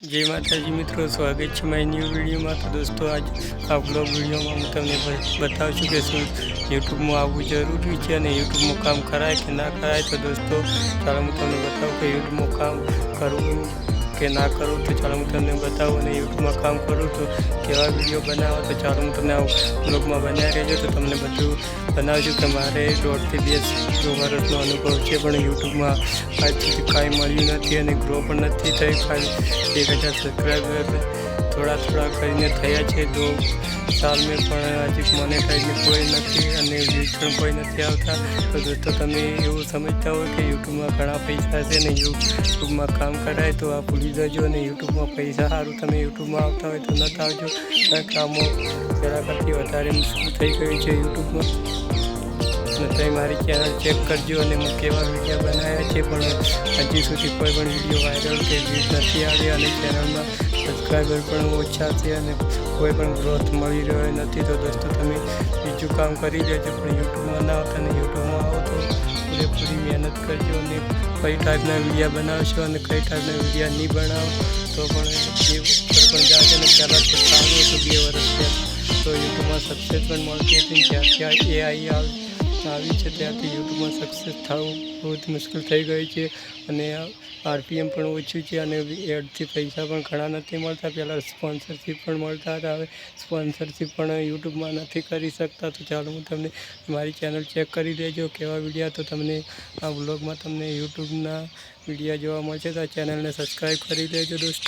जय माताजी मित्रों, स्वागत है मारी न्यू वीडियो में। तो दोस्तों, आज आ ब्लॉग वीडियो में हूँ तमने बताऊँ छूँ कि शू यूट्यूब में आवવું जरूरी है और यूट्यूब में काम कराय कि ना कराय। तो दोस्तों, चलो हूँ तमने बताऊँ कि यूट्यूब में काम करूँ कि ना करूँ। तो चलो हूँ तमने बताऊँ और यूट्यूब में काम करूँ तो केवा वीडियो बनावा। तो चलो हूँ तमने ब्लॉग में बना रहो तो तमने बधुं बनावशुं कि मारे 1.5 થી 2 વર્ષનો अनुभव है, पण यूट्यूब में आज सुधी कांई मळ्युं नथी अने ग्रो पण नथी थई। खाली 1000 सब्सक्राइबर थोड़ा थोड़ा करीने थया छे। 2 साल में पण हजी मोनेटाइज कोई नथी अने व्यूज पण कोई नथी आवता। तो दोस्तों, तमे एवुं समजता हो कि यूट्यूब में घणा पैसा छे ने यूट्यूब में काम कराय तो आ भूली जजो। ने यूट्यूब में पैसा सारूं तमे यूट्यूब में आवता होय तो नता आवजो, कारण के आमां जरा करती वधारे मुश्किल थई गई है यूट्यूब में। तो मारी चैनल चेक करजो और मैं केवा वीडियो बनाया है, पण हजी सुधी कोई पण वीडियो वायरल के व्यूज नहीं आया और चैनल में सब्सक्राइबर पण ओछा है और कोई पण ग्रोथ मळी रह्यो नहीं। तो दोस्तों, तमे बीजू काम करी लेजो, पण यूट्यूब में ना आवता ने यूट्यूब में आओ तो पूरी मेहनत करजो और कई टाइपना वीडियो बनावशो और कई टाइपना वीडियो नहीं बनावो तो पण जाते पहला तो सारू तो 2 वर्ष तो यूट्यूब में सक्सेस पण मळती हती। ज्यारथी एआई આવી છે ત્યાંથી યુટ્યુબમાં સક્સેસ થવું બહુ મુશ્કેલ થઈ ગઈ છે અને આરપીએમ પણ ઓછું છે અને એડથી પૈસા પણ ઘણા નથી મળતા। પહેલાં સ્પોન્સરશિપ પણ મળતા હતા, હવે સ્પોન્સરશિપ પણ યુટ્યુબમાં નથી કરી શકતા। તો ચાલો હું તમને મારી ચેનલ ચેક કરી લેજો કેવા વિડીયો તો તમને આ વ્લોગમાં તમને યુટ્યુબના વિડીયો જોવા મળશે। તો આ ચેનલને સબસ્ક્રાઈબ કરી લેજો દોસ્તો।